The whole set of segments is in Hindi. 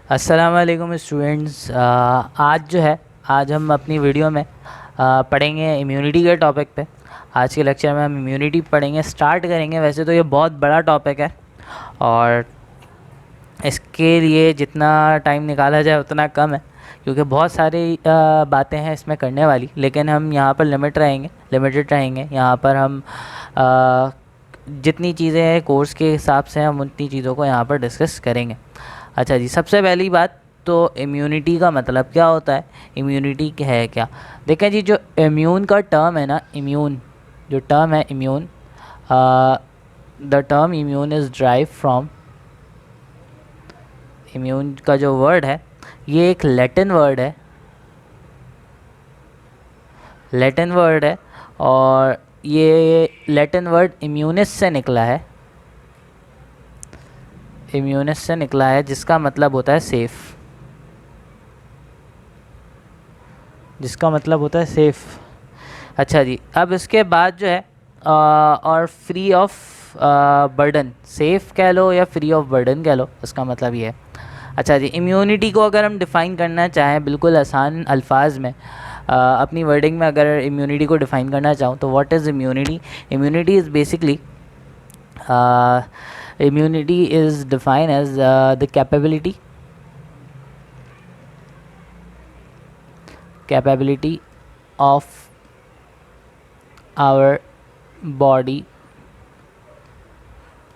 अस्सलाम वालेकुम स्टूडेंट्स। आज हम अपनी वीडियो में पढ़ेंगे इम्यूनिटी के टॉपिक पे। आज के लेक्चर में हम इम्यूनिटी पढ़ेंगे, स्टार्ट करेंगे। वैसे तो ये बहुत बड़ा टॉपिक है और इसके लिए जितना टाइम निकाला जाए उतना कम है, क्योंकि बहुत सारी बातें हैं इसमें करने वाली। लेकिन हम यहाँ पर लिमिटेड रहेंगे। यहाँ पर हम आ, जितनी चीज़ें हैं कोर्स के हिसाब से हम उतनी चीज़ों को यहाँ पर डिस्कस करेंगे। अच्छा जी, सबसे पहली बात तो इम्यूनिटी का मतलब क्या होता है, इम्यूनिटी है क्या। देखें जी, जो इम्यून का टर्म है ना, इम्यून जो टर्म है immune, the term immune is drive from, immune का जो वर्ड है ये एक लैटिन वर्ड है और ये लैटिन वर्ड इम्यूनिस से निकला है, जिसका मतलब होता है सेफ़। अच्छा जी, अब इसके बाद जो है और फ्री ऑफ बर्डन, सेफ़ कह लो या फ्री ऑफ बर्डन कह लो, इसका मतलब ये है। अच्छा जी, इम्यूनिटी को अगर हम डिफ़ाइन करना चाहें बिल्कुल आसान अल्फाज में, अपनी वर्डिंग में अगर इम्यूनिटी को डिफ़ाइन करना चाहूँ तो what is immunity. Immunity is basically immunity is defined as the capability of our body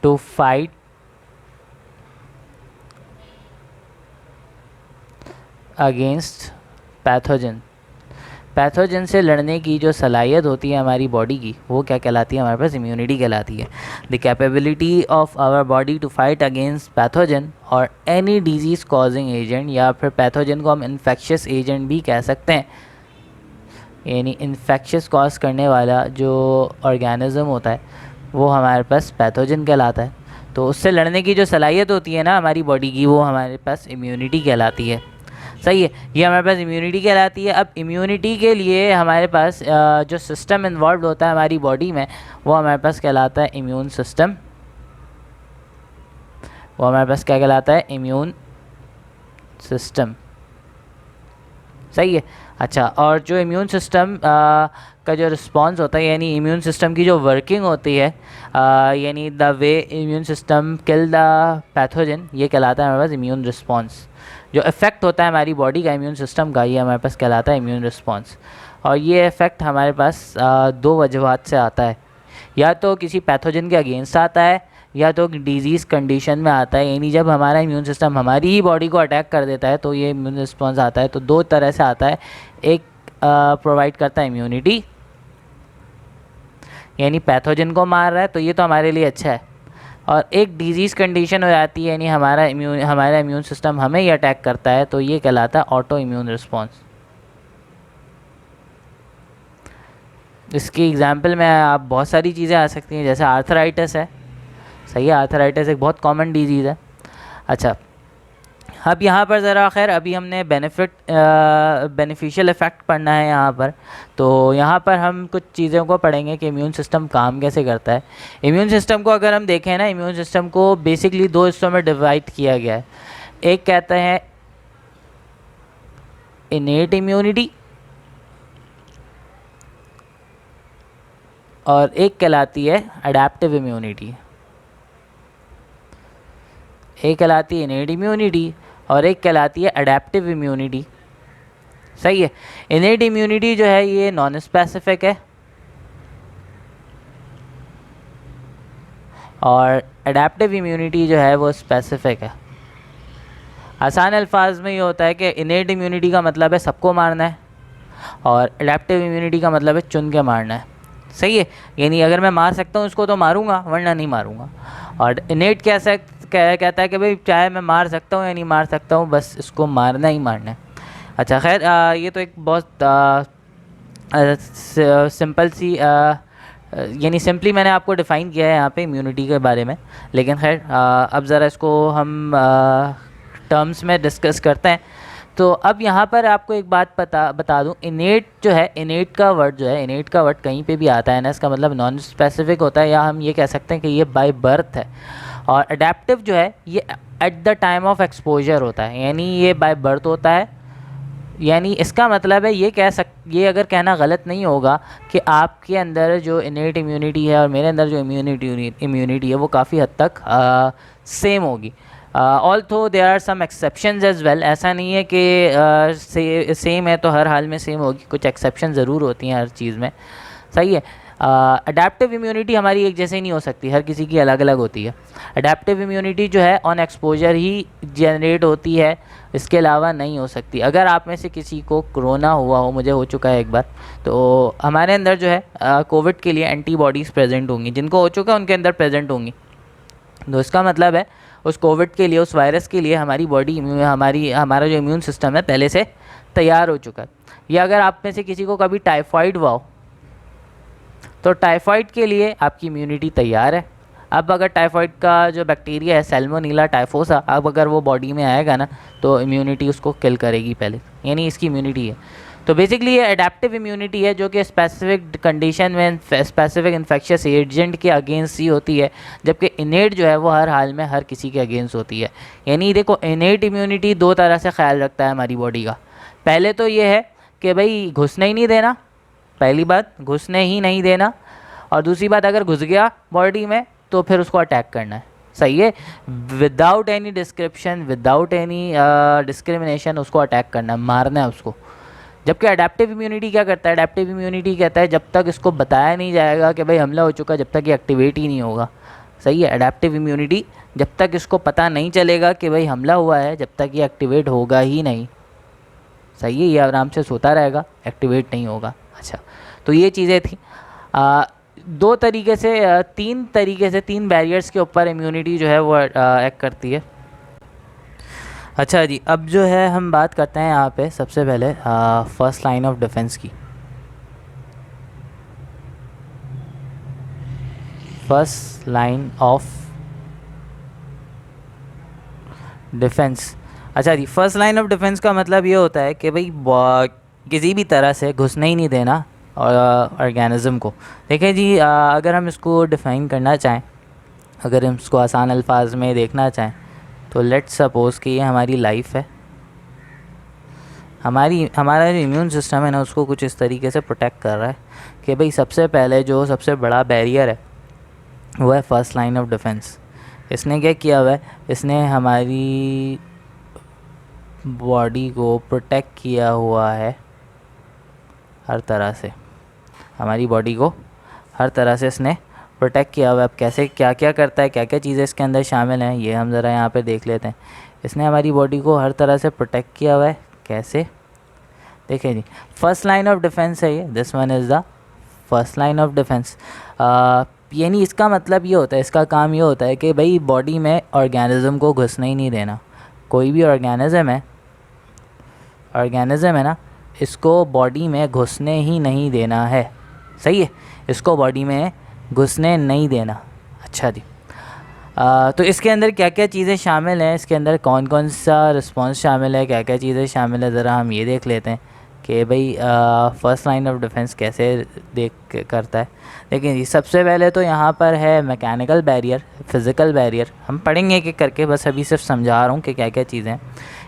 to fight against pathogen से लड़ने की जो सलाहियत होती है हमारी बॉडी की, वो क्या कहलाती है, हमारे पास इम्यूनिटी कहलाती है। The capability of our body to fight against pathogen और एनी डिजीज़ कॉजिंग एजेंट, या फिर पैथोजन को हम इन्फेक्शियस एजेंट भी कह सकते हैं, यानी इन्फेक्शियस कॉज करने वाला जो ऑर्गेनिज्म होता है वो हमारे पास पैथोजन कहलाता है। तो उससे लड़ने की जो सलाहियत होती है ना हमारी बॉडी की, वो हमारे पास इम्यूनिटी कहलाती है। सही है, ये हमारे पास इम्यूनिटी कहलाती है। अब इम्यूनिटी के लिए हमारे पास जो सिस्टम इन्वॉल्व होता है हमारी बॉडी में, वो हमारे पास कहलाता है इम्यून सिस्टम। Immune system. सही है। अच्छा, और जो इम्यून सिस्टम का जो रिस्पॉन्स होता है, यानी इम्यून सिस्टम की जो वर्किंग होती है, यानी the way immune system kill the pathogen, ये कहलाता है हमारे पास इम्यून रिस्पॉन्स। जो इफ़ेक्ट होता है हमारी बॉडी का इम्यून सिस्टम का, ये हमारे पास कहलाता है इम्यून रिस्पॉन्स। और ये इफ़ेक्ट हमारे पास दो वजूहात से आता है, या तो किसी पैथोजन के अगेंस्ट आता है या तो डिजीज़ कंडीशन में आता है। यानी जब हमारा इम्यून सिस्टम हमारी ही बॉडी को अटैक कर देता है तो ये इम्यून रिस्पॉन्स आता है। तो दो तरह से आता है, एक प्रोवाइड करता है इम्यूनिटी, यानी पैथोजन को मार रहा है तो ये तो हमारे लिए अच्छा है, और एक डिजीज़ कंडीशन हो जाती है, यानी हमारा इम्यून सिस्टम हमें ही अटैक करता है, तो ये कहलाता है ऑटो इम्यून रिस्पॉन्स। इसकी एग्जांपल में आप बहुत सारी चीज़ें आ सकती हैं, जैसे आर्थराइटिस है। सही है, आर्थराइटिस एक बहुत कॉमन डिजीज़ है। अच्छा, अब यहाँ पर ज़रा खैर अभी हमने बेनिफिशियल इफ़ेक्ट पढ़ना है यहाँ पर। तो यहाँ पर हम कुछ चीज़ों को पढ़ेंगे कि इम्यून सिस्टम काम कैसे करता है। इम्यून सिस्टम को अगर हम देखें ना, इम्यून सिस्टम को बेसिकली दो हिस्सों में डिवाइड किया गया है। एक कहते हैं इनेट इम्यूनिटी और एक कहलाती है अडैप्टिव इम्यूनिटी। एक कहलाती है इनेट इम्यूनिटी और एक कहलाती है अडैप्टिव इम्यूनिटी। सही है। इनेट इम्यूनिटी जो है ये नॉन स्पेसिफिक है और अडैप्टिव इम्यूनिटी जो है वो स्पेसिफिक है। आसान अल्फाज में ये होता है कि इनेट इम्यूनिटी का मतलब है सबको मारना है और अडैप्टिव इम्यूनिटी का मतलब है चुन के मारना है। सही है, यानी अगर मैं मार सकता हूँ उसको तो मारूंगा, वरना नहीं मारूंगा। और इनेट कहता है कि भाई चाहे मैं मार सकता हूँ या नहीं मार सकता हूँ, बस इसको मारना ही मारना है। अच्छा खैर, ये तो एक बहुत सिंपल सी यानी सिंपली मैंने आपको डिफ़ाइन किया है यहाँ पे इम्यूनिटी के बारे में। लेकिन खैर अब ज़रा इसको हम टर्म्स में डिस्कस करते हैं। तो अब यहाँ पर आपको एक बात बता दूँ, इनेट जो है, इनेट का वर्ड कहीं पे भी आता है ना, इसका मतलब नॉन स्पेसिफिक होता है, या हम ये कह सकते हैं कि ये बाय बर्थ है। और अडेप्टिव जो है ये at the time of exposure होता है, यानी ये बाय बर्थ होता है। यानी इसका मतलब है ये अगर कहना गलत नहीं होगा कि आपके अंदर जो इनेट इम्यूनिटी है और मेरे अंदर जो इम्यूनिटी है वो काफ़ी हद तक सेम होगी। Although there are some exceptions as well, ऐसा नहीं है कि सेम है तो हर हाल में सेम होगी, कुछ एक्सेप्शन ज़रूर होती हैं हर चीज़ में। सही है। अडेप्टिव इम्यूनिटी हमारी एक जैसे नहीं हो सकती, हर किसी की अलग अलग होती है। अडेप्टिव इम्यूनिटी जो है ऑन एक्सपोजर ही जनरेट होती है, इसके अलावा नहीं हो सकती। अगर आप में से किसी को कोरोना हुआ हो, मुझे हो चुका है एक बार, तो हमारे अंदर जो है कोविड के लिए एंटीबॉडीज़ प्रेजेंट होंगी, जिनको हो चुका है उनके अंदर प्रेजेंट होंगी। तो इसका मतलब है उस कोविड के लिए, उस वायरस के लिए हमारी बॉडी हमारा जो इम्यून सिस्टम है पहले से तैयार हो चुका है। या अगर आप में से किसी को कभी टाइफाइड हुआ हो तो टाइफाइड के लिए आपकी इम्यूनिटी तैयार है। अब अगर टाइफाइड का जो बैक्टीरिया है सैल्मोनेला टाइफोसा, अब अगर वो बॉडी में आएगा ना तो इम्यूनिटी उसको किल करेगी पहले, यानी इसकी इम्यूनिटी है। तो बेसिकली ये एडेप्टिव इम्यूनिटी है जो कि स्पेसिफिक कंडीशन में स्पेसिफिक इन्फेक्शियस एजेंट के अगेंस्ट ही होती है, जबकि इनेट जो है वो हर हाल में हर किसी के अगेंस्ट होती है। यानी देखो, इनेट इम्यूनिटी दो तरह से ख्याल रखता है हमारी बॉडी का। पहले तो ये है कि भाई घुसने ही नहीं देना, पहली बात घुसने ही नहीं देना, और दूसरी बात अगर घुस गया बॉडी में तो फिर उसको अटैक करना है। सही है, without any description, without any discrimination उसको अटैक करना है, मारना है उसको। जबकि अडेप्टिव इम्यूनिटी क्या करता है? अडेप्टिव इम्यूनिटी कहता है जब तक इसको बताया नहीं जाएगा कि भाई हमला हो चुका, जब तक ये एक्टिवेट ही नहीं होगा। सही है, अडेप्टिव इम्यूनिटी जब तक इसको पता नहीं चलेगा कि भाई हमला हुआ है, जब तक ये एक्टिवेट होगा ही नहीं। सही है, ये आराम से सोता रहेगा, एक्टिवेट नहीं होगा। अच्छा, तो ये चीज़ें थी। दो तरीके से तीन बैरियर्स के ऊपर इम्यूनिटी जो है वो एक्ट करती है। अच्छा जी, अब जो है हम बात करते हैं यहाँ पे सबसे पहले फर्स्ट लाइन ऑफ डिफेंस की। First line of defence. अच्छा जी, फर्स्ट लाइन ऑफ डिफेंस का मतलब ये होता है कि भाई किसी भी तरह से घुसने ही नहीं देना ऑर्गेनिज़म को। देखिए जी, अगर हम इसको डिफ़ाइन करना चाहें, अगर हम इसको आसान अल्फाज में देखना चाहें, तो लेट्स सपोज़ कि ये हमारी लाइफ है। हमारा जो इम्यून सिस्टम है ना, उसको कुछ इस तरीके से प्रोटेक्ट कर रहा है कि भाई सबसे पहले जो सबसे बड़ा बैरियर है वो है फर्स्ट लाइन ऑफ डिफेंस। इसने क्या किया हुआ है? इसने हमारी बॉडी को प्रोटेक्ट किया हुआ है हर तरह से, हमारी बॉडी को हर तरह से इसने प्रोटेक्ट किया हुआ है। अब कैसे, क्या क्या करता है, क्या क्या चीज़ें इसके अंदर शामिल हैं, ये हम ज़रा यहाँ पे देख लेते हैं। इसने हमारी बॉडी को हर तरह से प्रोटेक्ट किया हुआ है। कैसे? देखिए जी, फर्स्ट लाइन ऑफ डिफेंस है ये, this one is the first line of defence. यानी इसका मतलब ये होता है, इसका काम ये होता है कि भाई बॉडी में ऑर्गेनिज़म को घुसने ही नहीं देना। कोई भी ऑर्गेनिज़म है ना, इसको बॉडी में घुसने ही नहीं देना है। सही है, इसको बॉडी में घुसने नहीं देना। अच्छा जी, तो इसके अंदर क्या क्या चीज़ें शामिल हैं, इसके अंदर कौन कौन सा रिस्पॉन्स शामिल है, क्या क्या चीज़ें शामिल है, ज़रा हम ये देख लेते हैं कि भाई फर्स्ट लाइन ऑफ डिफेंस कैसे करता है। देखिए जी, सबसे पहले तो यहाँ पर है मैकेनिकल बैरियर, फिज़िकल बैरियर। हम पढ़ेंगे एक एक करके, बस अभी सिर्फ समझा रहा हूँ कि क्या क्या चीज़ें हैं।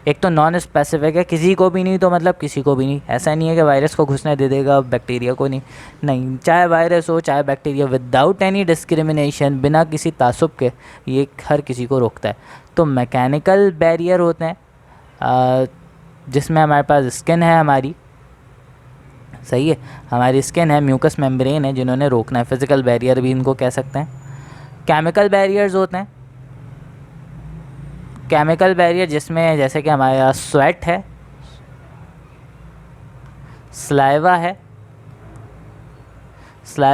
एक तो नॉन स्पेसिफिक है, किसी को भी नहीं, तो मतलब किसी को भी नहीं। ऐसा नहीं है कि वायरस को घुसने दे देगा, बैक्टीरिया को नहीं, चाहे वायरस हो चाहे बैक्टीरिया, विदाउट एनी डिस्क्रिमिनेशन, बिना किसी तासुब के ये हर किसी को रोकता है। तो मैकेनिकल बैरियर होते हैं जिसमें हमारे पास स्किन है हमारी। सही है, हमारी स्किन है, म्यूकस मेम्ब्रेन है, जिन्होंने रोकना है। फिज़िकल बैरियर भी इनको कह सकते हैं। केमिकल बैरियर्स होते हैं, केमिकल बैरियर जिसमें जैसे कि हमारा स्वेट है, स्लाइवा है।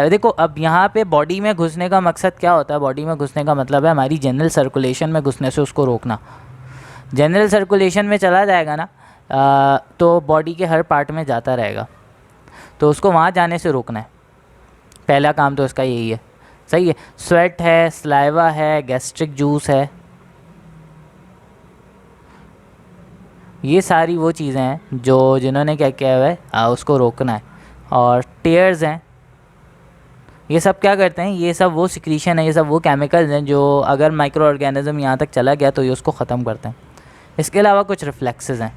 देखो, अब यहाँ पे बॉडी में घुसने का मकसद क्या होता है? बॉडी में घुसने का मतलब है हमारी जनरल सर्कुलेशन में घुसने से उसको रोकना। जनरल सर्कुलेशन में चला जाएगा ना तो बॉडी के हर पार्ट में जाता रहेगा, तो उसको वहाँ जाने से रोकना है। पहला काम तो इसका यही है। सही है, स्वेट है, स्लाइवा है, गैस्ट्रिक जूस है, ये सारी वो चीज़ें हैं जिन्होंने क्या किया हुआ है उसको रोकना है। और टेयर्स हैं, ये सब क्या करते हैं, ये सब वो सिक्रीशन है, ये सब वो केमिकल्स हैं जो अगर माइक्रो ऑर्गेनिज्म यहाँ तक चला गया तो ये उसको ख़त्म करते हैं। इसके अलावा कुछ रिफ्लेक्सेस हैं।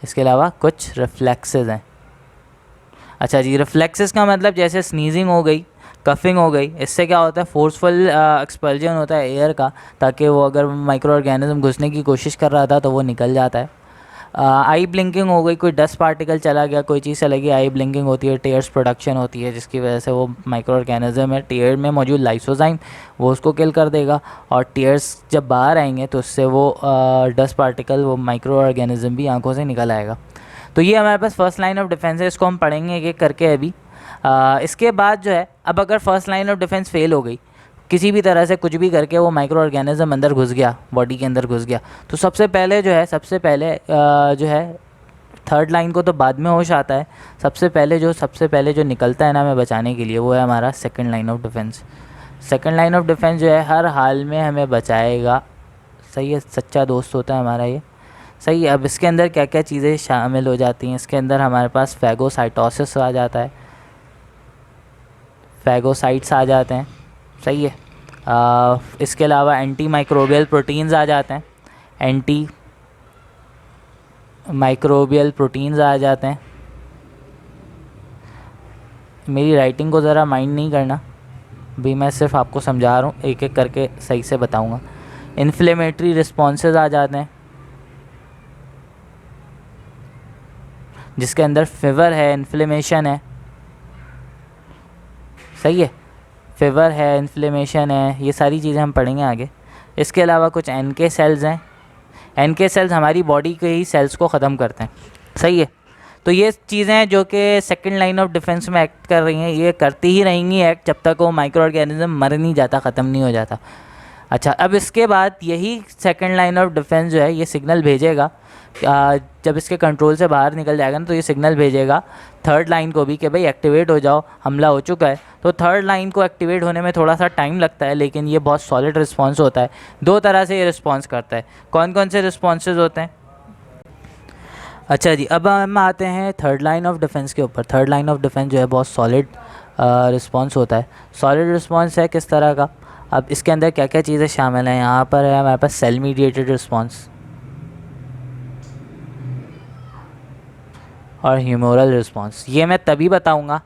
इसके अलावा कुछ रिफ्लेक्सेस हैं। अच्छा जी, रिफ्लेक्सेस का मतलब जैसे स्नीजिंग हो गई, कफिंग हो गई, इससे क्या होता है, फोर्सफुल एक्सपल्जन होता है एयर का, ताकि वो अगर माइक्रो ऑर्गेनिज्म घुसने की कोशिश कर रहा था तो वो निकल जाता है। आई ब्लिंकिंग हो गई, कोई डस्ट पार्टिकल चला गया, कोई चीज़ चली गई, आई ब्लिंकिंग होती है, टेयर्स प्रोडक्शन होती है, जिसकी वजह से वो माइक्रो ऑर्गेनिज्म है टेयर में मौजूद लाइसोजाइम वो उसको किल कर देगा, और टेयर्स जब बाहर आएंगे तो उससे वो डस्ट पार्टिकल, वो माइक्रो ऑर्गेनिज्म भी आंखों से निकल आएगा। तो ये हमारे पास फर्स्ट लाइन ऑफ डिफेंस है, इसको हम पढ़ेंगे एक एक करके अभी। इसके बाद जो है, अब अगर first line of defence fail हो गई, किसी भी तरह से कुछ भी करके वो माइक्रो ऑर्गेनिज्म अंदर घुस गया, बॉडी के अंदर घुस गया, तो सबसे पहले जो है, जो है थर्ड लाइन को तो बाद में होश आता है, सबसे पहले जो निकलता है ना हमें बचाने के लिए, वो है हमारा second line of defence. Second line of defence जो है हर हाल में हमें बचाएगा। सही है, सच्चा दोस्त होता है हमारा ये। सही है। अब इसके अंदर क्या क्या चीज़ें शामिल हो जाती हैं, इसके अंदर हमारे पास फैगोसाइटोसिस आ जाता है, फैगोसाइट्स आ जाते हैं। सही है। इसके अलावा एंटी माइक्रोबियल प्रोटीन्स आ जाते हैं, एंटी माइक्रोबियल प्रोटीन्स आ जाते हैं। मेरी राइटिंग को ज़रा माइंड नहीं करना, भी मैं सिर्फ आपको समझा रहा हूँ, एक एक करके सही से बताऊँगा। इन्फ्लेमेटरी रिस्पॉन्सेज आ जाते हैं, जिसके अंदर फीवर है, इन्फ्लेमेशन है। सही है, फीवर है, इन्फ्लेमेशन है, ये सारी चीज़ें हम पढ़ेंगे आगे। इसके अलावा कुछ एनके सेल्स हैं, एनके सेल्स हमारी बॉडी के ही सेल्स को ख़त्म करते हैं। सही है। तो ये चीज़ें हैं जो कि सेकंड लाइन ऑफ डिफेंस में एक्ट कर रही हैं, ये करती ही रहेंगी एक्ट जब तक वो माइक्रो ऑर्गेनिज्म मर नहीं जाता, ख़त्म नहीं हो जाता। अच्छा, अब इसके बाद यही सेकंड लाइन ऑफ डिफेंस जो है ये सिग्नल भेजेगा, जब इसके कंट्रोल से बाहर निकल जाएगा ना तो ये सिग्नल भेजेगा थर्ड लाइन को भी कि भाई एक्टिवेट हो जाओ, हमला हो चुका है। तो थर्ड लाइन को एक्टिवेट होने में थोड़ा सा टाइम लगता है, लेकिन ये बहुत सॉलिड रिस्पॉन्स होता है। दो तरह से ये रिस्पॉन्स करता है। कौन कौन से रिस्पॉन्सेज होते हैं? अच्छा जी, अब हम आते हैं थर्ड लाइन ऑफ डिफेंस के ऊपर। थर्ड लाइन ऑफ डिफेंस जो है बहुत सॉलिड रिस्पॉन्स होता है। सॉलिड रिस्पॉन्स है किस तरह का? अब इसके अंदर क्या क्या चीज़ें शामिल हैं, यहाँ पर है हमारे पास सेल मीडिएटेड रिस्पॉन्स और ह्यूमोरल रिस्पॉन्स। ये मैं तभी बताऊंगा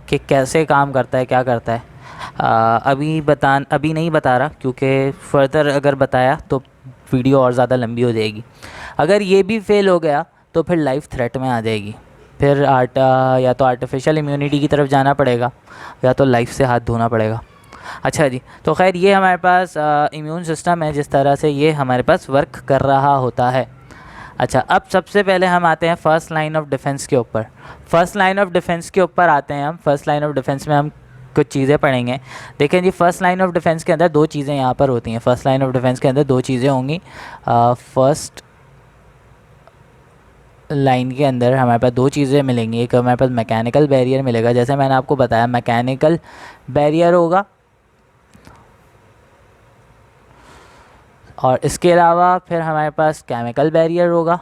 कि कैसे काम करता है, क्या करता है। अभी नहीं बता रहा, क्योंकि फर्दर अगर बताया तो वीडियो और ज़्यादा लंबी हो जाएगी। अगर ये भी फेल हो गया तो फिर लाइफ थ्रेट में आ जाएगी, फिर या तो आर्टिफिशियल इम्यूनिटी की तरफ जाना पड़ेगा या तो लाइफ से हाथ धोना पड़ेगा। अच्छा जी, तो खैर ये हमारे पास इम्यून सिस्टम है, जिस तरह से ये हमारे पास वर्क कर रहा होता है। अच्छा, अब सबसे पहले हम आते हैं फर्स्ट लाइन ऑफ डिफेंस के ऊपर। फर्स्ट लाइन ऑफ डिफेंस के ऊपर आते हैं हम। फर्स्ट लाइन ऑफ डिफेंस में हम कुछ चीज़ें पढ़ेंगे। देखें जी, फर्स्ट लाइन ऑफ डिफेंस के अंदर दो चीज़ें यहाँ पर होती हैं। फर्स्ट लाइन ऑफ डिफेंस के अंदर दो चीज़ें होंगी। फर्स्ट लाइन के अंदर हमारे पास दो चीज़ें मिलेंगी। एक हमारे पास मैकेनिकल बैरियर मिलेगा, जैसे मैंने आपको बताया मैकेनिकल बैरियर होगा, और इसके अलावा फिर हमारे पास केमिकल बैरियर होगा,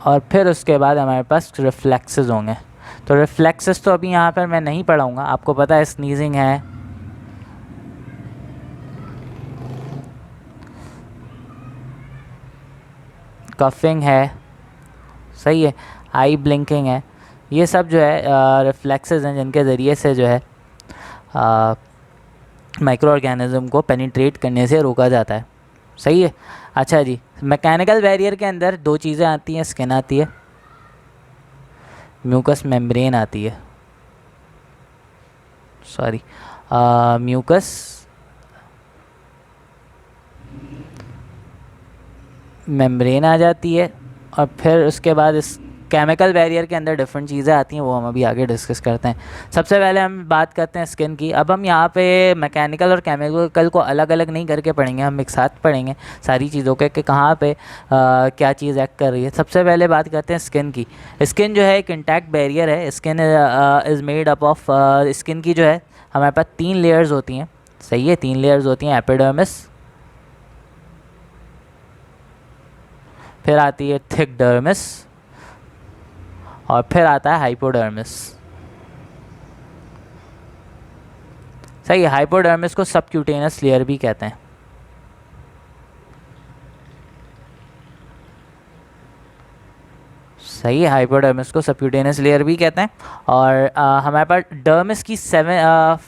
और फिर उसके बाद हमारे पास रिफ्लेक्सेस होंगे। तो रिफ्लेक्सेस तो अभी यहाँ पर मैं नहीं पढ़ाऊँगा, आपको पता है स्नीजिंग है, कफिंग है, सही है, आई ब्लिंकिंग है, ये सब जो है रिफ्लेक्सेस हैं जिनके ज़रिए से जो है माइक्रो ऑर्गेनिज्म को पेनिट्रेट करने से रोका जाता है। सही है। अच्छा जी, मैकेनिकल बैरियर के अंदर दो चीज़ें आती हैं, स्किन आती है, म्यूकस मेम्ब्रेन आती है, म्यूकस मेम्ब्रेन आ जाती है, और फिर उसके बाद इस केमिकल बैरियर के अंदर डिफरेंट चीज़ें आती हैं, वो हम अभी आगे डिस्कस करते हैं। सबसे पहले हम बात करते हैं स्किन की। अब हम यहाँ पे मैकेनिकल और केमिकल को अलग अलग नहीं करके पढ़ेंगे, हम एक साथ पढ़ेंगे सारी चीज़ों के कि कहाँ पे क्या चीज़ एक्ट कर रही है। सबसे पहले बात करते हैं स्किन की। स्किन जो है एक इंटैक्ट बैरियर है। Skin is made up of, skin की जो है हमारे पास 3 लेयर्स होती हैं। सही है, 3 लेयर्स होती हैं। एपिडर्मिस, फिर आती है थिक डर्मिस, और फिर आता है हाइपोडर्मिस। सही है, हाइपोडर्मिस को सबक्यूटेनियस लेयर भी कहते हैं। सही है, हाइपोडर्मिस को सबक्यूटेनियस लेयर भी कहते हैं। और हमारे पास डर्मिस की 7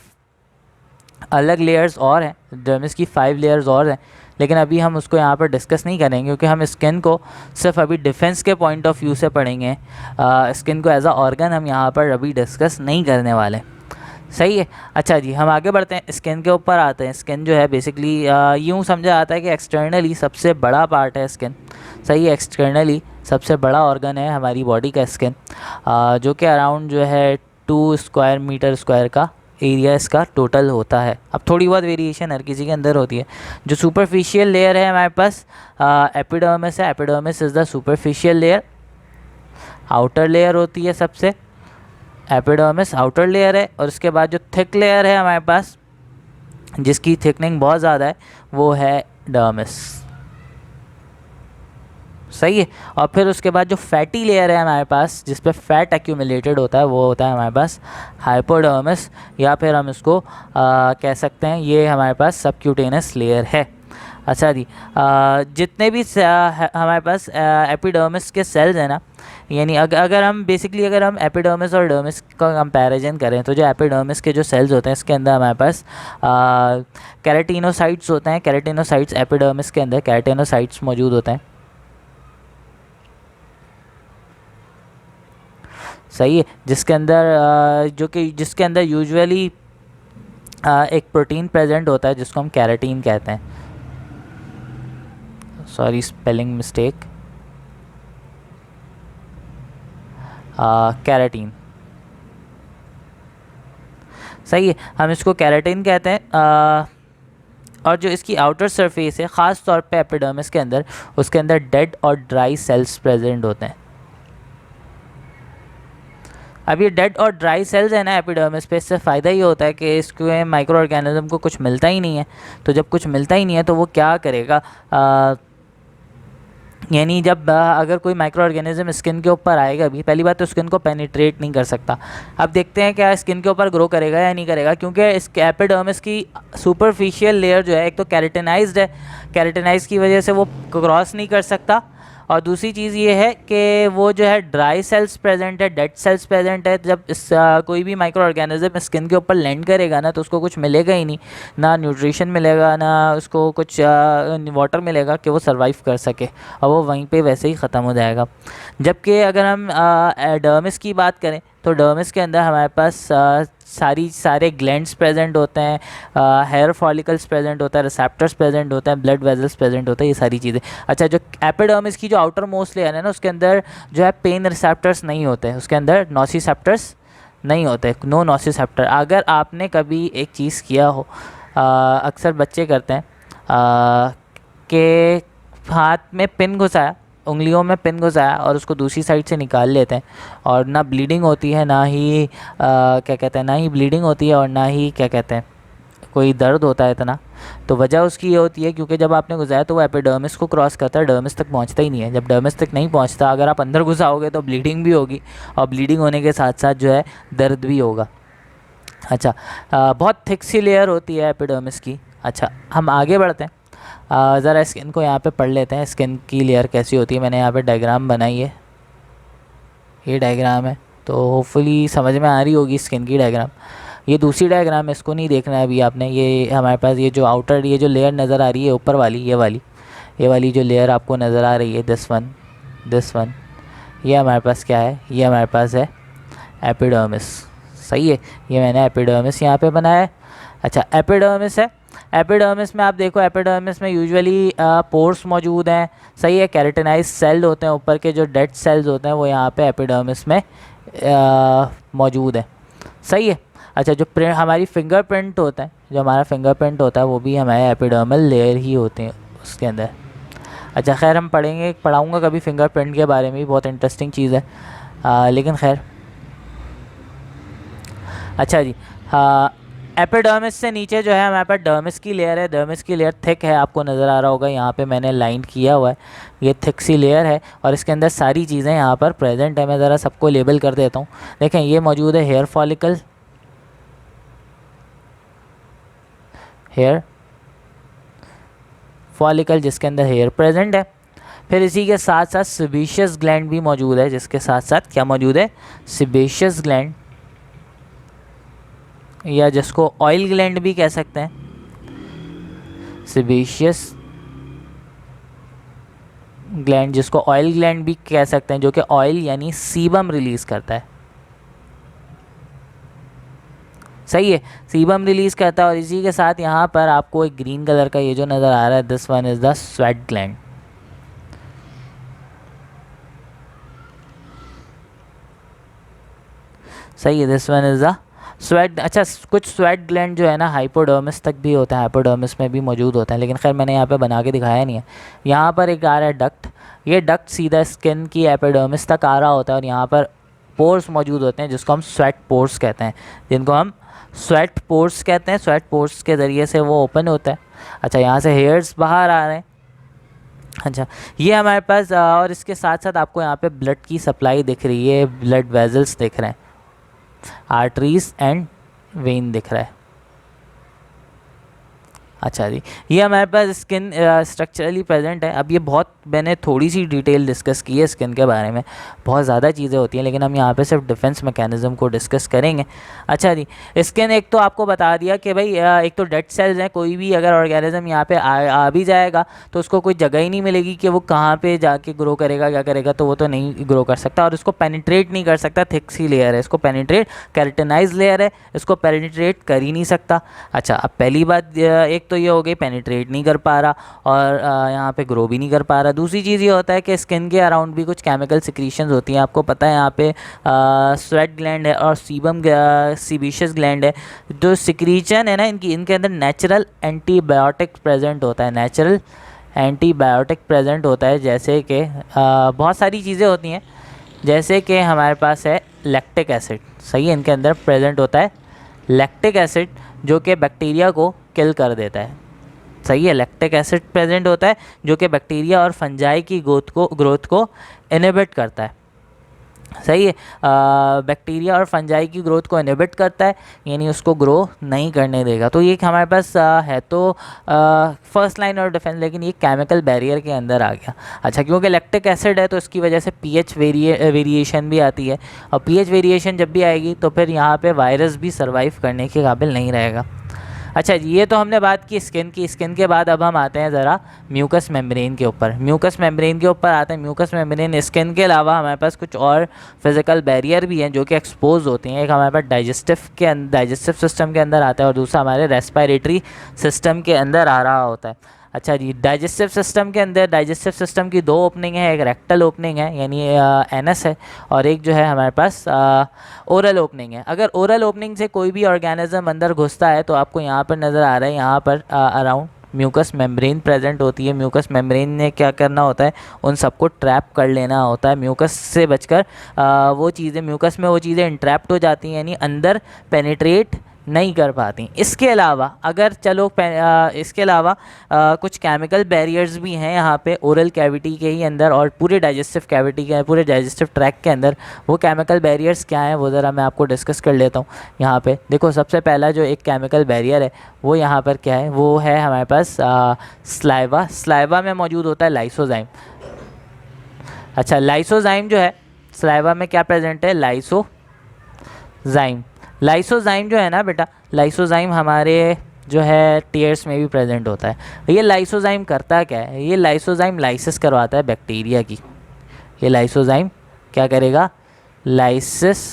अलग लेयर्स और हैं, डर्मिस की 5 लेयर्स और हैं, लेकिन अभी हम उसको यहाँ पर डिस्कस नहीं करेंगे क्योंकि हम स्किन को सिर्फ अभी डिफेंस के पॉइंट ऑफ व्यू से पढ़ेंगे। स्किन को एज अ ऑर्गन हम यहाँ पर अभी डिस्कस नहीं करने वाले। सही है। अच्छा जी, हम आगे बढ़ते हैं, स्किन के ऊपर आते हैं। स्किन जो है बेसिकली यूँ समझा जाता है कि एक्सटर्नली सबसे बड़ा पार्ट है स्किन। सही है, एक्सटर्नली सबसे बड़ा ऑर्गन है हमारी बॉडी का स्किन, जो कि अराउंड जो है 2 स्क्वायर मीटर स्क्वायर का एरिया इसका टोटल होता है। अब थोड़ी बहुत वेरिएशन हर किसी के अंदर होती है। जो सुपरफिशियल लेयर है हमारे पास एपिडर्मिस है। Epidermis is the superficial layer. Outer layer होती है सबसे, एपिडर्मिस आउटर लेयर है। और उसके बाद जो थिक लेयर है हमारे पास, जिसकी थिकनिंग बहुत ज़्यादा है, वो है डर्मिस। सही है। और फिर उसके बाद जो फैटी लेयर है हमारे पास, जिस पे फैट एक्यूमुलेटेड होता है, वो होता है हमारे पास हाइपोडर्मिस, या फिर हम इसको कह सकते हैं ये हमारे पास सबक्यूटेनियस लेयर है। अच्छा जी, जितने भी हमारे पास एपिडर्मिस के सेल्स हैं ना, यानी अगर हम बेसिकली अगर हम एपिडर्मिस और डर्मिस का कंपैरिजन करें, तो जो एपिडर्मिस के जो सेल्स होते हैं, इसके अंदर हमारे पास केराटिनोसाइट्स होते हैं। केराटिनोसाइट्स एपिडर्मिस के अंदर केराटिनोसाइट्स मौजूद होते हैं। सही है, जिसके अंदर जिसके अंदर यूजुअली एक प्रोटीन प्रेजेंट होता है जिसको हम केराटिन कहते हैं। Sorry, spelling mistake, keratin. सही है, हम इसको केराटिन कहते हैं। और जो इसकी आउटर सरफेस है, ख़ास तौर पे एपिडर्मिस के अंदर, उसके अंदर डेड और ड्राई सेल्स प्रेजेंट होते हैं। अब ये डेड और ड्राई सेल्स है ना एपिडर्मिस पे, इससे फ़ायदा ये होता है कि इसके माइक्रो ऑर्गेनिज्म को कुछ मिलता ही नहीं है। तो जब कुछ मिलता ही नहीं है तो वो क्या करेगा, यानी जब अगर कोई माइक्रो ऑर्गेनिज्म स्किन के ऊपर आएगा भी, पहली बात तो स्किन को पेनिट्रेट नहीं कर सकता। अब देखते हैं क्या स्किन के ऊपर ग्रो करेगा या नहीं करेगा, क्योंकि इस एपिडर्मिस की सुपरफिशियल लेयर जो है, एक तो केराटिनाइज्ड है, केराटिनाइज की वजह से वो क्रॉस नहीं कर सकता। और दूसरी चीज़ ये है कि वो जो है ड्राई सेल्स प्रेजेंट है, डेड सेल्स प्रेजेंट है। जब कोई भी माइक्रो ऑर्गेनिज्म स्किन के ऊपर लैंड करेगा ना, तो उसको कुछ मिलेगा ही नहीं, ना न्यूट्रिशन मिलेगा, ना उसको कुछ वाटर मिलेगा कि वो सर्वाइव कर सके, और वो वहीं पे वैसे ही ख़त्म हो जाएगा। जबकि अगर हम डर्मिस की बात करें, तो डर्मिस के अंदर हमारे पास सारे ग्लैंड्स प्रेजेंट होते हैं, हेयर फॉलिकल्स प्रेजेंट होता है, रिसेप्टर्स प्रेजेंट होते हैं, ब्लड वेजल्स प्रेजेंट होते हैं, ये सारी चीज़ें। अच्छा, जो एपिडर्मिस की जो आउटर मोस्ट लेयर है ना, उसके अंदर जो है पेन रिसेप्टर्स नहीं होते हैं, उसके अंदर नोसिसेप्टर्स नहीं होते, नो नोसिसेप्टर। अगर आपने कभी एक चीज़ किया हो, अक्सर बच्चे करते हैं कि हाथ में पिन घुसाया, उंगलियों में पिन घुसाया और उसको दूसरी साइड से निकाल लेते हैं, और ना ब्लीडिंग होती है, ना ही क्या कहते हैं, ना ही ब्लीडिंग होती है, और ना ही क्या कहते हैं कोई दर्द होता है इतना। तो वजह उसकी ये होती है क्योंकि जब आपने घुसाया तो वो एपिडर्मिस को क्रॉस करता है, डर्मिस तक पहुंचता ही नहीं है। जब डर्मिस तक नहीं पहुंचता, अगर आप अंदर घुसाओगे तो ब्लीडिंग भी होगी, और ब्लीडिंग होने के साथ साथ जो है दर्द भी होगा। अच्छा, बहुत थिक सी लेयर होती है एपिडर्मिस की। अच्छा, हम आगे बढ़ते हैं, ज़रा स्किन को यहाँ पे पढ़ लेते हैं, स्किन की लेयर कैसी होती है। मैंने यहाँ पे डायग्राम बनाई है, ये डायग्राम है, तो होपफुली समझ में आ रही होगी स्किन की डायग्राम। ये दूसरी डायग्राम है, इसको नहीं देखना है अभी आपने। ये हमारे पास ये जो आउटर ये जो लेयर नज़र आ रही है ऊपर वाली, ये वाली जो लेयर आपको नज़र आ रही है, दिस वन, ये हमारे पास क्या है, ये हमारे पास है एपिडर्मिस। सही है, ये मैंने एपिडर्मिस यहाँ पे बनाया है। अच्छा, एपिडर्मिस है, एपिडर्मिस में आप देखो, एपिडर्मिस में यूजुअली पोर्स मौजूद हैं। सही है, केराटिनाइज सेल होते हैं, ऊपर के जो डेड सेल्स होते हैं वो यहाँ पे एपिडर्मिस में मौजूद है। सही है। अच्छा, जो हमारी फिंगरप्रिंट होता है, जो हमारा फिंगरप्रिंट होता है, वो भी हमारे एपिडर्मल लेयर ही होते हैं उसके अंदर। अच्छा, खैर हम पढ़ाऊँगा कभी फिंगरप्रिंट के बारे में भी, बहुत इंटरेस्टिंग चीज़ है, लेकिन खैर। अच्छा जी, एपिडर्मिस से नीचे जो है हमारे पास डर्मिस की लेयर है। डर्मिस की लेयर थिक है, आपको नज़र आ रहा होगा, यहाँ पे मैंने लाइन किया हुआ है, ये थिक सी लेयर है और इसके अंदर सारी चीज़ें यहाँ पर प्रेजेंट है। मैं ज़रा सबको लेबल कर देता हूँ। देखें, ये मौजूद है हेयर फॉलिकल, हेयर फॉलिकल जिसके अंदर हेयर प्रेजेंट है। फिर इसी के साथ साथ सेबेशियस ग्लैंड भी मौजूद है, जिसके साथ साथ क्या मौजूद है, सेबेशियस ग्लैंड, या जिसको ऑयल ग्लैंड भी कह सकते हैं, सेबेशियस ग्लैंड जिसको ऑयल ग्लैंड भी कह सकते हैं, जो कि ऑयल यानी सीबम रिलीज़ करता है। सही है, सीबम रिलीज़ करता है। और इसी के साथ यहाँ पर आपको एक ग्रीन कलर का ये जो नज़र आ रहा है, this one is the sweat gland. सही है, this one is the sweat. अच्छा, कुछ स्वेट ग्लैंड जो है ना हाइपोडर्मिस तक भी होता है, हाइपोडर्मिस में भी मौजूद होता है, लेकिन खैर मैंने यहाँ पे बना के दिखाया नहीं है। यहाँ पर एक आ रहा है डक्ट, ये डक्ट सीधा स्किन की एपिडर्मिस तक आ रहा होता है और यहाँ पर पोर्स मौजूद होते हैं जिसको हम स्वेट पोर्स कहते हैं, जिनको हम स्वेट पोर्स कहते हैं। स्वेट पोर्स के ज़रिए से वो ओपन होता है। अच्छा, यहाँ से हेयर्स बाहर आ रहे हैं। अच्छा, ये हमारे पास और इसके साथ साथ आपको यहाँ पे ब्लड की सप्लाई दिख रही है, ब्लड वेजल्स दिख रहे हैं, आर्टरीज एंड वेन दिख रहा है। अच्छा जी, ये हमारे पास स्किन स्ट्रक्चरली प्रेजेंट है। अब ये बहुत मैंने थोड़ी सी डिटेल डिस्कस की है स्किन के बारे में, बहुत ज़्यादा चीज़ें होती हैं, लेकिन हम यहाँ पे सिर्फ डिफेंस मैकेनिज़्म को डिस्कस करेंगे। अच्छा जी, स्किन एक तो आपको बता दिया कि भाई एक तो डेड सेल्स हैं, कोई भी अगर ऑर्गेनिज्म यहाँ पे आ भी जाएगा तो उसको कोई जगह ही नहीं मिलेगी कि वो कहाँ पे जाके ग्रो करेगा, क्या करेगा, तो वो तो नहीं ग्रो कर सकता और इसको पेनिट्रेट नहीं कर सकता। थिक सी लेयर है, इसको पेनिट्रेट, केराटिनाइज लेयर है, इसको पेनिट्रेट कर ही नहीं सकता। अच्छा, अब पहली बात एक तो ये हो गई, पेनिट्रेट नहीं कर पा रहा और यहाँ पे ग्रो भी नहीं कर पा रहा। दूसरी चीज़ ये होता है कि स्किन के अराउंड भी कुछ केमिकल सिक्रीशंस होती हैं। आपको पता है यहाँ पे स्वेट ग्लैंड है और सीबम सीबेशियस ग्लैंड है। जो सिक्रीशन है ना इनके अंदर नेचुरल एंटीबायोटिक प्रेजेंट होता है, नेचुरल एंटीबायोटिक प्रेजेंट होता है। जैसे कि बहुत सारी चीज़ें होती हैं, जैसे कि हमारे पास है लैक्टिक एसिड। सही है, इनके अंदर प्रेजेंट होता है लैक्टिक एसिड जो कि बैक्टीरिया को किल कर देता है। सही है, लैक्टिक एसिड प्रेजेंट होता है जो कि बैक्टीरिया और फंजाई की ग्रोथ को इनहिबिट करता है। सही है, बैक्टीरिया और फंजाई की ग्रोथ को इनहिबिट करता है, यानी उसको ग्रो नहीं करने देगा। तो ये हमारे पास है तो फर्स्ट लाइन और डिफेंस, लेकिन ये केमिकल बैरियर के अंदर आ गया। अच्छा, क्योंकि लैक्टिक एसिड है तो इसकी वजह से पीएच वेरिएशन भी आती है और पीएच वेरिएशन जब भी आएगी तो फिर यहाँ पे वायरस भी सर्वाइव करने के काबिल नहीं रहेगा। अच्छा जी, ये तो हमने बात की स्किन की। स्किन के बाद अब हम आते हैं ज़रा म्यूकस मेम्ब्रेन के ऊपर। म्यूकस मेम्ब्रेन के ऊपर आते हैं। म्यूकस मेम्ब्रेन स्किन के अलावा हमारे पास कुछ और फिजिकल बैरियर भी हैं जो कि एक्सपोज होते हैं। एक हमारे पास डाइजेस्टिव सिस्टम के अंदर आता है और दूसरा हमारे रेस्पिरेटरी सिस्टम के अंदर आ रहा होता है। अच्छा जी, डाइजेस्टिव सिस्टम के अंदर डाइजेस्टिव सिस्टम की दो ओपनिंग है, एक रेक्टल ओपनिंग है यानी एनस है, और एक जो है हमारे पास ओरल ओपनिंग है। अगर ओरल ओपनिंग से कोई भी ऑर्गेनिज्म अंदर घुसता है तो आपको यहाँ पर नज़र आ रहा है, यहाँ पर अराउंड म्यूकस मेम्ब्रेन प्रेजेंट होती है। म्यूकस मेम्ब्रेन ने क्या करना होता है, उन सबको ट्रैप कर लेना होता है। म्यूकस से बचकर वो चीज़ें, म्यूकस में वो चीज़ें इंट्रैप्ट हो जाती हैं, यानी अंदर पेनिट्रेट नहीं कर पाती। इसके अलावा अगर चलो इसके अलावा कुछ केमिकल बैरियर्स भी हैं यहाँ पे ओरल कैविटी के ही अंदर और पूरे डाइजेस्टिव कैविटी के, पूरे डाइजेस्टिव ट्रैक्ट के अंदर। वो केमिकल बैरियर्स क्या हैं वो ज़रा मैं आपको डिस्कस कर लेता हूँ। यहाँ पे देखो, सबसे पहला जो एक केमिकल बैरियर है वो यहाँ पर क्या है, वो है हमारे पास स्लाइवा। स्लाइवा में मौजूद होता है लाइसोजाइम। अच्छा, लाइसोजाइम जो है स्लाइवा में क्या प्रेजेंट है, लाइसोजाइम। लाइसोजाइम जो है ना बेटा, लाइसोजाइम हमारे जो है टीयर्स में भी प्रेजेंट होता है। ये लाइसोजाइम करता क्या है, ये लाइसोजाइम लाइसिस करवाता है बैक्टीरिया की। ये लाइसोजाइम क्या करेगा, लाइसिस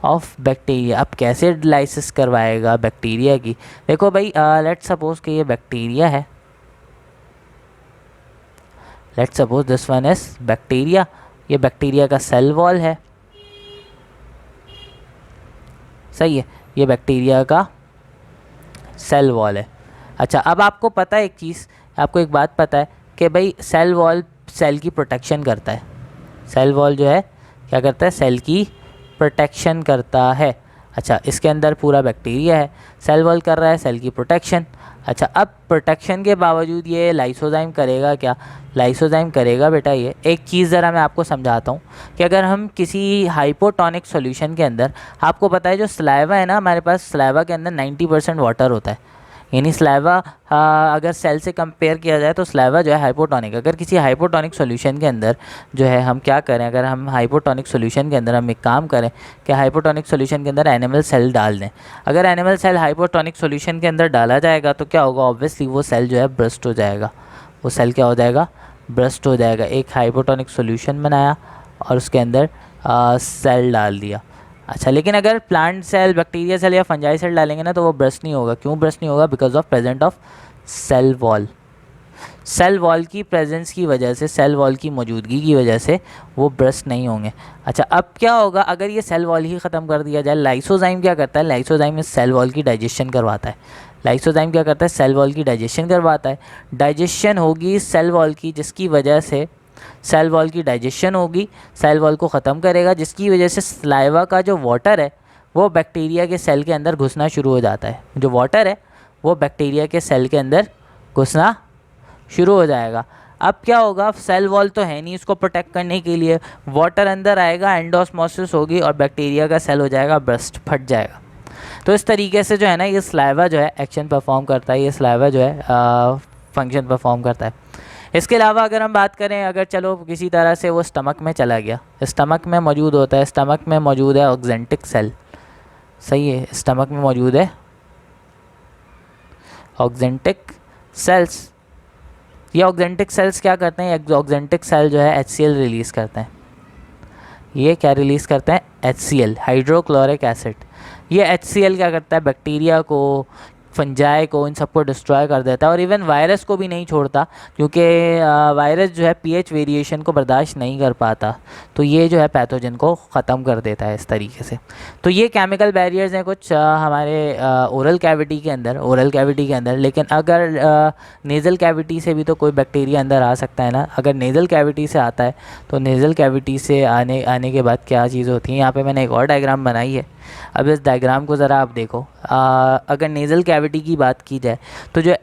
ऑफ बैक्टीरिया। अब कैसे लाइसिस करवाएगा बैक्टीरिया की, देखो भाई, लेट्स सपोज कि ये बैक्टीरिया है, let's suppose this one is bacteria. ये बैक्टीरिया का सेल वॉल है। सही है, ये बैक्टीरिया का सेल वॉल है। अच्छा, अब आपको पता है एक चीज़, आपको एक बात पता है कि भाई सेल वॉल सेल की प्रोटेक्शन करता है। सेल वॉल जो है क्या करता है, सेल की प्रोटेक्शन करता है। अच्छा, इसके अंदर पूरा बैक्टीरिया है, सेल वॉल कर रहा है सेल की प्रोटेक्शन। अच्छा, अब प्रोटेक्शन के बावजूद ये लाइसोजाइम करेगा क्या? लाइसोजाइम करेगा बेटा ये एक चीज़ ज़रा मैं आपको समझाता हूँ कि अगर हम किसी हाइपोटोनिक सॉल्यूशन के अंदर, आपको पता है जो स्लाइवा है ना, हमारे पास स्लाइवा के अंदर 90% वाटर होता है, यानी स्लाइवा अगर सेल से कंपेयर किया जाए तो स्लाइवा जो है हाइपोटोनिक। अगर किसी हाइपोटोनिक सॉल्यूशन के अंदर जो है हम क्या करें, अगर हम हाइपोटोनिक सॉल्यूशन के अंदर हम एक काम करें कि हाइपोटोनिक सॉल्यूशन के अंदर एनिमल सेल डाल दें, अगर एनिमल सेल हाइपोटोनिक सॉल्यूशन के अंदर डाला जाएगा तो क्या होगा, ऑब्वियसली वो सेल जो है ब्रस्ट हो जाएगा, वो सेल क्या हो जाएगा, ब्रस्ट हो जाएगा। एक हाइपोटोनिक सॉल्यूशन बनाया और उसके अंदर सेल डाल दिया। अच्छा, लेकिन अगर प्लांट सेल, बैक्टीरिया सेल या फंजाई सेल डालेंगे ना तो वो ब्रस्ट नहीं होगा। क्यों ब्रस्ट नहीं होगा? Because of present of cell wall. Cell wall की प्रेजेंस की वजह से, सेल वॉल की मौजूदगी की वजह से वो ब्रस्ट नहीं होंगे। अच्छा, अब क्या होगा अगर ये सेल वॉल ही ख़त्म कर दिया जाए? लाइसोजाइम क्या करता है? लाइसोजाइम इस सेल वॉल की डाइजेशन करवाता है। लाइसोजाइम क्या करता है? सेल वॉल की डाइजेशन करवाता है। डाइजेशन होगी सेल वॉल की, जिसकी वजह से सेल वॉल की डाइजेशन होगी, सेल वॉल को ख़त्म करेगा, जिसकी वजह से स्लाइवा का जो वाटर है वो बैक्टीरिया के सेल के अंदर घुसना शुरू हो जाता है। जो वाटर है वो बैक्टीरिया के सेल के अंदर घुसना शुरू हो जाएगा। अब क्या होगा, सेल वॉल तो है नहीं इसको प्रोटेक्ट करने के लिए, वाटर अंदर आएगा, एंडोस्मोसिस होगी और बैक्टीरिया का सेल हो जाएगा ब्रस्ट, फट जाएगा। तो इस तरीके से जो है ना ये स्लाइवा जो है एक्शन परफॉर्म करता है, ये स्लाइवा जो है फंक्शन परफॉर्म करता है। इसके अलावा अगर हम बात करें, अगर चलो किसी तरह से वो स्टमक में चला गया, स्टमक में मौजूद होता है, स्टमक में मौजूद है ऑक्जेंटिक सेल, सही है, स्टमक में मौजूद है ऑक्जेंटिक सेल्स। ये ऑक्जेंटिक सेल्स क्या करते हैं? ऑक्जेंटिक सेल जो है HCl रिलीज़ करते हैं। ये क्या रिलीज़ करते हैं? HCl, hydrochloric acid. ये HCl क्या करता है? बैक्टीरिया को, फंजाई को, इन सबको डिस्ट्रॉय कर देता है और इवन वायरस को भी नहीं छोड़ता, क्योंकि वायरस जो है pH वेरिएशन को बर्दाश्त नहीं कर पाता, तो ये जो है पैथोजन को ख़त्म कर देता है इस तरीके से। तो ये केमिकल बैरियर्स हैं कुछ हमारे ओरल कैविटी के अंदर, लेकिन अगर नेज़ल कैविटी से भी तो कोई बैक्टीरिया अंदर आ सकता है ना। अगर नेज़ल कैविटी से आता है तो नेज़ल कैविटी से आने के बाद क्या चीज़ होती है, यहाँ पे मैंने एक और डायग्राम बनाई है। अब इस डायग्राम को ज़रा आप देखो। अगर नेज़ल कैविटी की बात की जाए तो जो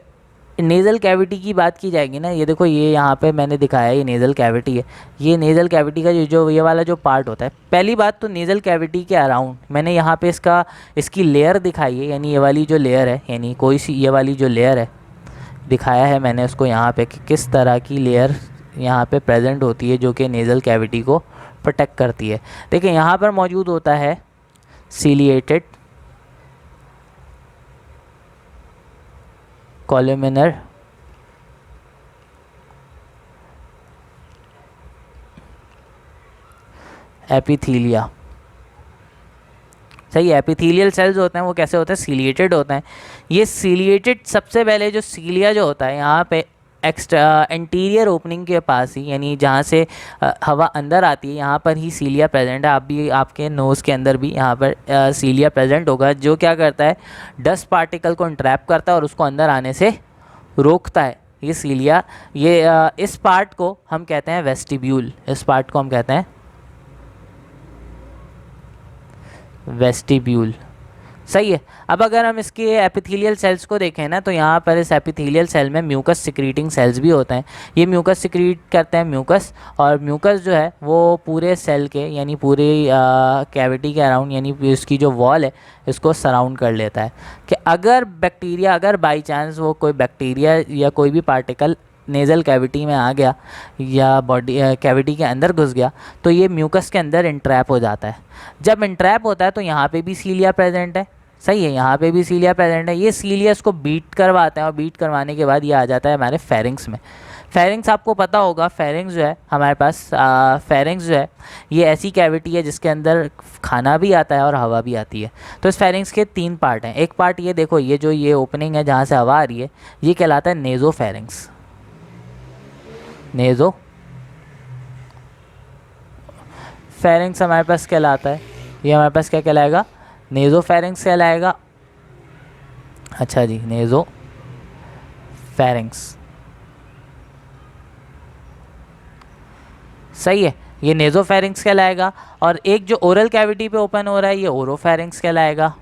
नेज़ल कैविटी की बात की जाएगी ना, ये देखो, ये यहाँ पे मैंने दिखाया है, ये नेज़ल कैविटी है। ये नेज़ल कैविटी का जो ये वाला जो पार्ट होता है, पहली बात तो नेज़ल कैविटी के अराउंड मैंने यहाँ पे इसकी लेयर दिखाई है, यानी ये वाली जो लेयर है, यानी कोई सी ये वाली जो लेयर है दिखाया है मैंने उसको यहाँ पे कि किस तरह की लेयर यहाँ पे प्रेजेंट होती है जो कि नेज़ल कैविटी को प्रोटेक्ट करती है। देखिए यहाँ पर मौजूद होता है सीलिएटेड कॉलुमिनर एपिथीलिया, सही है। एपिथेलियल सेल्स होते हैं वो कैसे होते हैं? सीलिएटेड होते हैं। ये सीलिएटेड, सबसे पहले जो सीलिया जो होता है यहाँ पे एक्स्ट्रा एंटीरियर ओपनिंग के पास ही, यानी जहाँ से हवा अंदर आती है, यहाँ पर ही सीलिया प्रेजेंट है। आप भी, आपके नोज़ के अंदर भी यहाँ पर सीलिया प्रेजेंट होगा, जो क्या करता है, डस्ट पार्टिकल को इंट्रैप करता है और उसको अंदर आने से रोकता है। ये सीलिया, ये इस पार्ट को हम कहते हैं वेस्टिब्यूल, इस पार्ट को हम कहते हैं वेस्टिब्यूल, सही है। अब अगर हम इसके एपिथेलियल सेल्स को देखें ना, तो यहाँ पर इस एपिथेलियल सेल में म्यूकस सिक्रीटिंग सेल्स भी होते हैं। ये म्यूकस सिक्रीट करते हैं म्यूकस, और म्यूकस जो है वो पूरे सेल के, यानी पूरे कैविटी के अराउंड, यानी इसकी जो वॉल है इसको सराउंड कर लेता है कि अगर बैक्टीरिया, अगर बाई चांस वो कोई बैक्टीरिया या कोई भी पार्टिकल नेज़ल कैविटी में आ गया या बॉडी कैविटी के अंदर घुस गया, तो ये म्यूकस के अंदर इंट्रैप हो जाता है। जब इंट्रैप होता है तो यहाँ पे भी सीलिया प्रेजेंट है, सही है, यहाँ पे भी सीलिया प्रेजेंट है। ये सीलिया इसको बीट करवाते हैं और बीट करवाने के बाद ये आ जाता है हमारे फेरिंग्स में। फेरिंग्स आपको पता होगा, फेरिंग्स जो है हमारे पास, फेरिंग्स जो है ये ऐसी कैविटी है जिसके अंदर खाना भी आता है और हवा भी आती है। तो इस फेरिंग्स के 3 पार्ट हैं। एक पार्ट ये देखो, ये जो ये ओपनिंग है जहाँ से हवा आ रही है, ये कहलाता है नेज़ो फेरिंग्स। नेज़ो फेरिंग्स हमारे पास कहलाता है, ये हमारे पास क्या कहलाएगा? नेज़ो फेरिंग्स कहलाएगा। अच्छा जी, नेज़ो फेरिंग्स, सही है। ये नेज़ोफेरिंक्स कहलाएगा। और एक जो ओरल कैविटी पे ओपन हो रहा है ये ओरोफेरिंक्स कहलाएगा।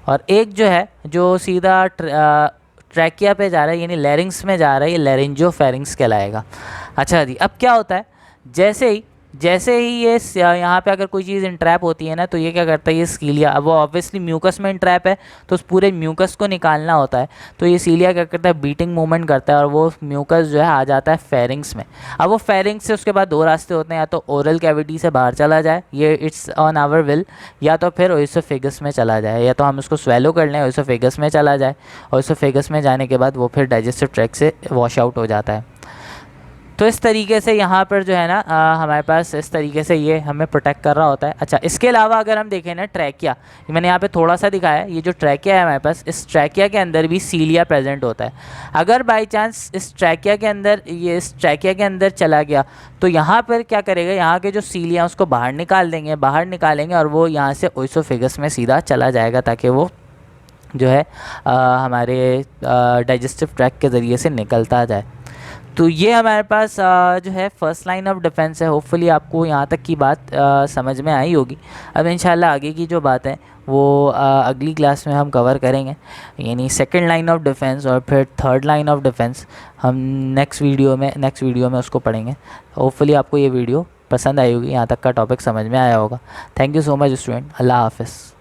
और एक जो है जो सीधा ट्रैकिया पे जा रहा है यानी लैरिंग्स में जा रहा है, ये लैरिंजियोफेरिंक्स कहलाएगा। अच्छा जी, अब क्या होता है, जैसे ही ये यहाँ पे अगर कोई चीज़ इंट्रैप होती है ना, तो ये क्या करता है, ये सीलिया, अब वो ऑब्वियसली म्यूकस में इंट्रैप है तो उस पूरे म्यूकस को निकालना होता है, तो ये सीलिया क्या करता है, बीटिंग मूवमेंट करता है और वो म्यूकस जो है आ जाता है फेरिंग्स में। अब वो फेरिंग्स से उसके बाद दो रास्ते होते हैं, या तो ओरल कैविटी से बाहर चला जाए, ये इट्स ऑन आवर विल, या तो फिर ओइसोफेगस में चला जाए, या तो हम उसको स्वेलो कर लें, ओइसोफेगस में चला जाए, ओइसोफेगस में जाने के बाद वो फिर डाइजेस्टिव ट्रैक्ट से वॉश आउट हो जाता है। तो इस तरीके से यहाँ पर जो है ना हमारे पास इस तरीके से ये हमें प्रोटेक्ट कर रहा होता है। अच्छा, इसके अलावा अगर हम देखें ना ट्रैकिया, मैंने यहाँ पे थोड़ा सा दिखाया है, ये जो ट्रैकिया है हमारे पास, इस ट्रैकिया के अंदर भी सीलिया प्रेजेंट होता है। अगर बाई चांस इस ट्रैकिया के अंदर चला गया तो यहाँ पर क्या करेगा, यहाँ के जो सीलिया उसको बाहर निकालेंगे और वो यहाँ से ओइसोफेगस में सीधा चला जाएगा, ताकि वो जो है हमारे डाइजेस्टिव ट्रैक्ट के ज़रिए से निकलता जाए। तो ये हमारे पास जो है फर्स्ट लाइन ऑफ डिफेंस है। होपफुली आपको यहाँ तक की बात समझ में आई होगी। अब इंशाल्लाह आगे की जो बात है वो अगली क्लास में हम कवर करेंगे, यानी सेकंड लाइन ऑफ डिफेंस और फिर थर्ड लाइन ऑफ डिफेंस हम नेक्स्ट वीडियो में उसको पढ़ेंगे। होपफुली आपको ये वीडियो पसंद आई होगी, यहाँ तक का टॉपिक समझ में आया होगा। Thank you so much student, अल्लाह हाफ़िज़।